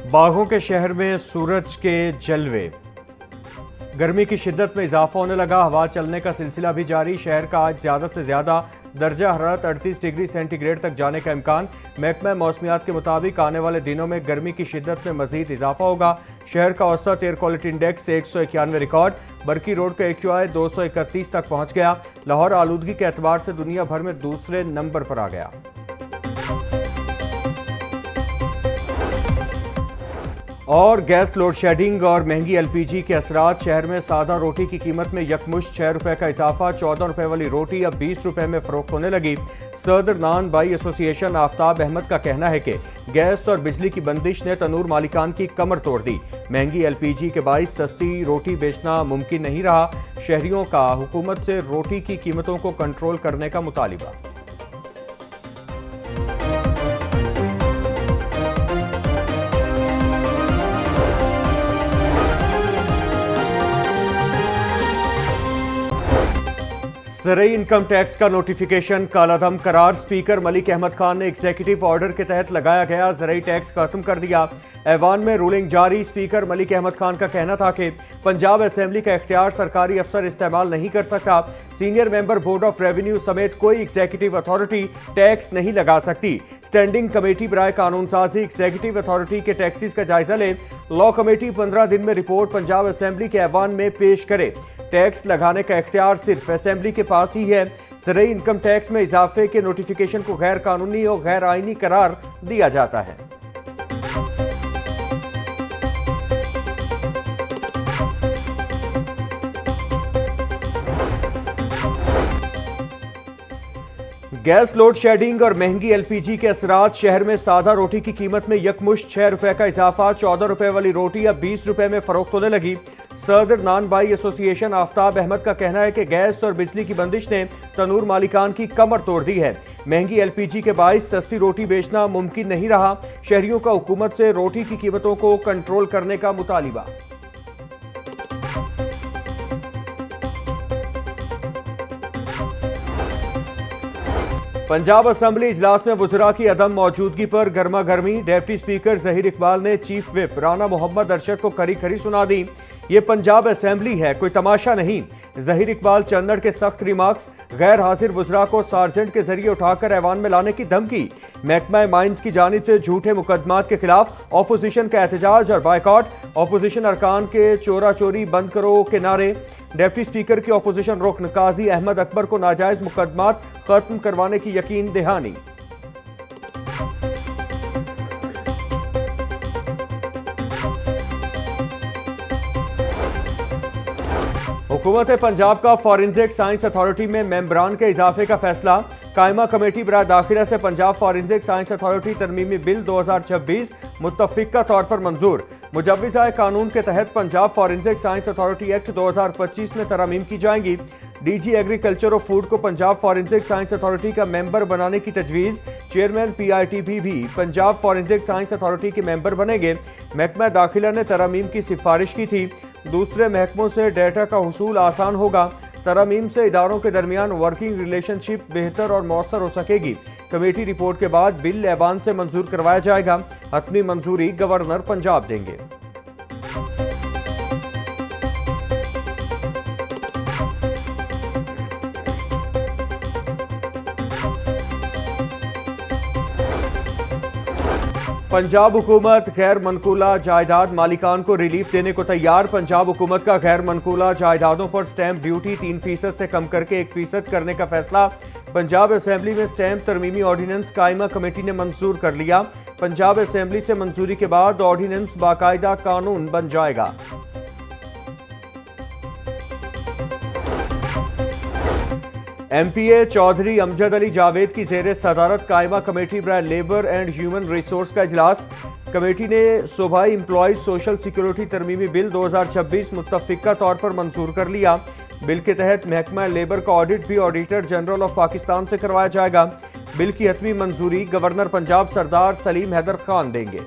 बागों के शहर में सूरज के जलवे। गर्मी की शिद्दत में इजाफा होने लगा। हवा चलने का सिलसिला भी जारी। शहर का आज ज्यादा से ज्यादा दर्जा हरारत 38 डिग्री सेंटीग्रेड तक जाने का इम्कान। महकमा मौसमियात के मुताबिक आने वाले दिनों में गर्मी की शिद्दत में मजीद इजाफा होगा। शहर का औसत air quality index 191 record. Barki road का AQI 231 तक पहुंच गया। लाहौर आलूदगी के एतबार से दुनिया भर में दूसरे नंबर पर आ गया। और गैस लोड शेडिंग और महंगी LPG के असरात। शहर में सादा रोटी की कीमत में यकमुश्त 6 रुपए का इजाफा। 14 रुपए वाली रोटी अब 20 रुपए में फरोख्त होने लगी। सदर नान बाई एसोसिएशन आफ्ताब अहमद का कहना है कि गैस और बिजली की बंदिश ने तनूर मालिकान की कमर तोड़ दी। महंगी LPG के बाइस सस्ती रोटी बेचना मुमकिन नहीं रहा। शहरियों का हुकूमत से रोटी की कीमतों को कंट्रोल करने का मुतालिबा। ज़रई इनकम टैक्स का नोटिफिकेशन कालाधम करार। स्पीकर मलिक अहमद खान ने एग्जीक्यूटिव ऑर्डर के तहत लगाया गया ज़रई टैक्स खत्म कर दिया। ऐवान में रूलिंग जारी। स्पीकर मलिक अहमद खान का कहना था कि पंजाब असेंबली का इख्तियार सरकारी अफसर इस्तेमाल नहीं कर सकता। Senior member board of revenue समेत कोई एग्जीक्यूटिव अथॉरिटी टैक्स नहीं लगा सकती। स्टैंडिंग कमेटी बराए कानून साजी एग्जीक्यूटिव अथॉरिटी के टैक्सेस का जायजा ले। लॉ कमेटी 15 दिन में रिपोर्ट पंजाब असेंबली के ऐवान में पेश करे। टैक्स लगाने का इख्तियार सिर्फ असेंबली के पास ही है। ज़रई इनकम टैक्स में इजाफे के नोटिफिकेशन को गैर कानूनी और गैर आईनी करार दिया जाता है। गैस लोड शेडिंग और महंगी LPG के असरात। शहर में सादा रोटी की कीमत में यकमुश्त 6 रुपए का इजाफा। 14 रुपए वाली रोटी अब 20 रुपए में फरोख्त होने लगी। सदर नान बाई एसोसिएशन आफ्ताब अहमद का कहना है कि गैस और बिजली की बंदिश ने तनूर मालिकान की कमर तोड़ दी है। महंगी LPG के बाइस सस्ती रोटी बेचना मुमकिन नहीं रहा। शहरियों का हुकूमत से रोटी की कीमतों को कंट्रोल करने का मुतालिबा। पंजाब असेंबली इजलास में वज़रा की अदम मौजूदगी पर गर्मा गर्मी। डिप्टी स्पीकर ज़हीर इकबाल ने चीफ विप राना मोहम्मद अरशद को खरी खरी सुना दी। ये पंजाब असेंबली है, कोई तमाशा नहीं। ज़हीर इकबाल चन्नड़ के सख्त रिमार्क्स। गैर हाजिर वज़रा को सार्जेंट के जरिए उठाकर ऐवान में लाने की धमकी। महकमा माइंस की जानिब से झूठे मुकदमात के खिलाफ ऑपोजिशन का एहतजाज और बायकॉट। ऑपोजिशन अरकान के चोरा चोरी बंद करो के नारे। डिप्टी स्पीकर की ऑपोजिशन रुकन काजी अहमद अकबर को नाजायज मुकदमात खत्म करवाने की यकीन दहानी। हुकूमत पंजाब का फॉरेंसिक साइंस अथॉरिटी में मेंबरान के इजाफे का फैसला। कायमा कमेटी बराए दाखिला से पंजाब फॉरेंसिक साइंस अथॉरिटी तरमीमी बिल 2026 मुत्तफिका तौर पर मंजूर। मुजव्विज़ा कानून के तहत Punjab forensic science authority act 2025 में तरमीम की जाएंगी। DG एग्रीकल्चर और फूड को पंजाब फॉरेंसिक साइंस अथॉरिटी का मेंबर बनाने की तजवीज़। चेयरमैन PITB भी पंजाब फॉरेंसिक साइंस अथॉरिटी के मेंबर बनेंगे। महकमा दाखिला ने तरमीम की सिफारिश की थी। दूसरे महकमों से डेटा का हुसूल आसान होगा। तरमीम से इदारों के दरमियान वर्किंग रिलेशनशिप बेहतर और मौसर हो सकेगी। कमेटी रिपोर्ट के बाद बिल ऐवान से मंजूर करवाया जाएगा। हतमी मंजूरी गवर्नर पंजाब देंगे। पंजाब हुकूमत गैर मनकूला जायदाद मालिकान को रिलीफ देने को तैयार। पंजाब हुकूमत का गैर मनकूला जायदादों पर स्टैंप ड्यूटी 3% से कम करके 1% करने का फैसला। पंजाब असेंबली में स्टैंप तरमीमी ऑर्डिनेंस कायमा कमेटी ने मंजूर कर लिया। पंजाब असेंबली से मंजूरी के बाद ऑर्डिनेंस बाकायदा कानून बन जाएगा। MPA चौधरी अमजद अली जावेद की जेर सदारत कायमा कमेटी बराए लेबर एंड ह्यूमन रिसोर्स का इजलास। कमेटी ने सूबाई एम्प्लॉयज सोशल सिक्योरिटी तरमीमी बिल 2026 मुत्तफिका तौर पर मंजूर कर लिया। बिल के तहत महकमा लेबर का ऑडिट भी ऑडिटर जनरल ऑफ पाकिस्तान से करवाया जाएगा। बिल की हतमी मंजूरी गवर्नर पंजाब सरदार सलीम हैदर खान देंगे।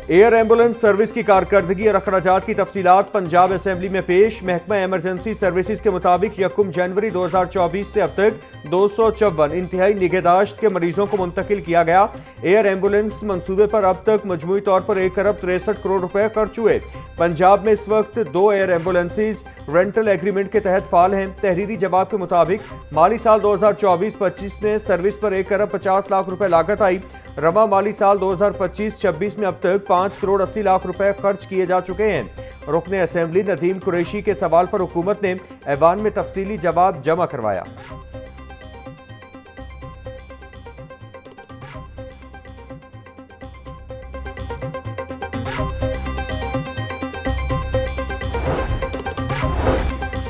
एयर एम्बुलेंस सर्विस की कारकर्दगी और अखराजात की तफसीलात पंजाब असेंबली में पेश। महकमा एमरजेंसी सर्विसेज के मुताबिक 1 जनवरी 2024 से अब तक 254 इंतहाई निगहदाश्त के मरीजों को मुंतकिल किया गया। एयर एम्बुलेंस मंसूबे पर अब तक मजमूई तौर पर 1 अरब 63 करोड़ रुपए खर्च हुए। पंजाब में इस वक्त 2 एयर एम्बुलेंसेज रेंटल एग्रीमेंट के तहत फाल हैं। तहरीरी जवाब के मुताबिक माली साल 2024-25 में सर्विस पर 1 अरब 50 लाख रुपए लागत आई। रवा माली साल 2025-26 में अब तक 5 करोड़ 80 लाख रुपए खर्च किए जा चुके हैं। रुकने असेंबली नदीम कुरैशी के सवाल पर हुकूमत ने ऐवान में तफसीली जवाब जमा करवाया।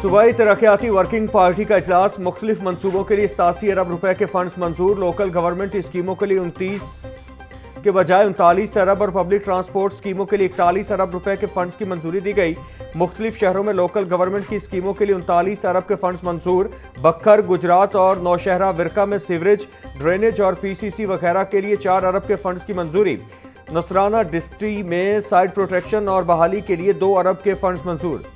सूबाई तरक्याती वर्किंग पार्टी का इजलास। मुख्तलिफ मनसूबों के लिए 87 अरब रुपए के फंड्स मंजूर। लोकल गवर्नमेंट स्कीमों के लिए 29 के बजाय 39 अरब और पब्लिक ट्रांसपोर्ट स्कीमों के लिए 41 अरब रुपए के फंड्स की मंजूरी दी गई। मुख्तलिफ शहरों में लोकल गवर्नमेंट की स्कीमों के लिए 39 अरब के फंड्स मंजूर। बक्खर, गुजरात और नौशहरा विरका में सीवरेज, ड्रेनेज और PCC वगैरह के लिए 4 अरब के फंड्स की मंजूरी। नसराना डिस्ट्री में साइट प्रोटेक्शन और बहाली के लिए 2 अरब के फंड्स मंजूर।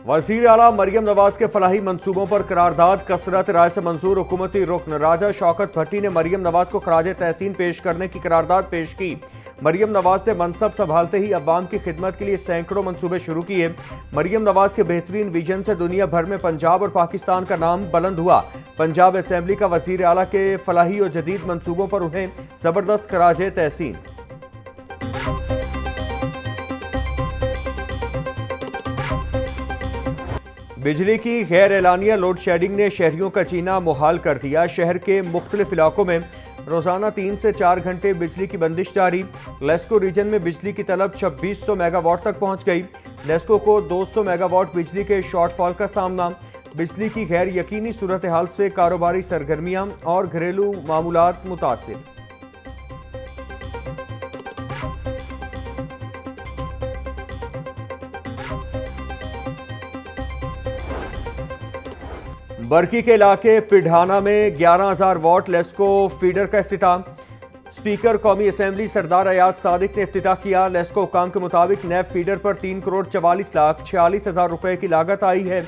वज़ीर आला मरियम नवाज के फलाही मंसूबों पर करारदाद कसरत राय से मंजूर। हुकूमती रुकन राजा शौकत भट्टी ने मरियम नवाज को खराज तहसीन पेश करने की करारदाद पेश की। मरियम नवाज ने मनसब संभालते ही अवाम की खिदमत के लिए सैकड़ों मंसूबे शुरू किए। मरियम नवाज के बेहतरीन विजन से दुनिया भर में पंजाब और पाकिस्तान का नाम बुलंद हुआ। पंजाब असेंबली का वज़ीर आला के फलाही और जदीद मंसूबों पर उन्हें जबरदस्त खराज तहसीन। बिजली की गैर एलानिया लोड शेडिंग ने शहरियों का जीना मुहाल कर दिया। शहर के मुख्तलिफ इलाकों में रोजाना 3 से 4 घंटे बिजली की बंदिश जारी। लेस्को रीजन में बिजली की तलब 2600 मेगावाट तक पहुंच गई। लेस्को को 200 मेगावाट बिजली के शॉर्टफॉल का सामना। बिजली की गैर यकीनी सूरत हाल से कारोबारी सरगर्मियां और घरेलू मामूलात मुतासिर। बरकी के इलाके पिढाना में 11,000 वाट लेस्को फीडर का इफ्तिताह। स्पीकर कौमी असेंबली सरदार अयाज सादिक ने इफ्तिताह किया। लेस्को हुकाम के मुताबिक नैब फीडर पर 3 करोड़ 44 लाख 46 हजार रुपए की लागत आई है।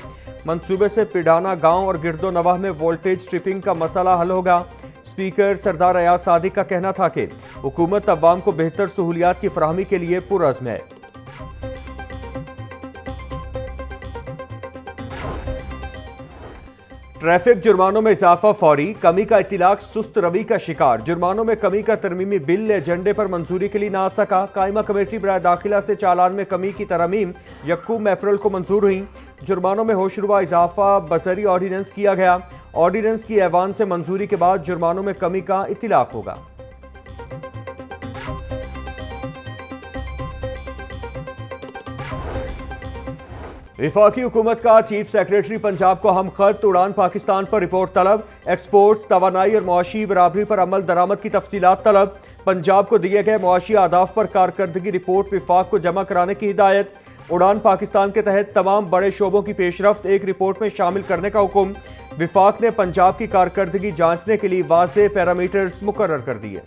मंसूबे से पिढाना गांव और गिरदो नवाह में वोल्टेज ट्रिपिंग का मसला हल होगा। स्पीकर सरदार अयाज सादिक का कहना था कि हुकूमत अवाम को बेहतर सहूलियात की फराहमी के लिए पुरअज़्म है। ट्रैफिक जुर्मानों में इजाफा फौरी। कमी का इत्तिलाक सुस्त रवि का शिकार। जुर्मानों में कमी का तरमीमी बिल एजेंडे पर मंजूरी के लिए ना आ सका। कायमा कमेटी बराए दाखिला से चालान में कमी की तरमीम 1 अप्रैल को मंजूर हुई। जुर्मानों में होशरुबा इजाफा बजरी ऑर्डिनेंस किया गया। ऑर्डिनेंस की ऐवान से मंजूरी के बाद जुर्मानों में कमी का इत्तिलाक होगा। विफाकी हुकूमत का चीफ सेक्रेटरी पंजाब को हम खत। उड़ान पाकिस्तान पर रिपोर्ट तलब। एक्सपोर्ट्स, तवानाई और मुआशी बराबरी पर अमल दरामद की तफसीलात तलब। पंजाब को दिए गए मुआशी आदाफ पर कारकर्दगी रिपोर्ट विफाक को जमा कराने की हिदायत। उड़ान पाकिस्तान के तहत तमाम बड़े शोबों की पेशरफ्त एक रिपोर्ट में शामिल करने का हुक्म। विफाक ने पंजाब की कारकर्दगी जांचने के लिए वाज़ेह पैरामीटर्स मुकर्रर कर दिए।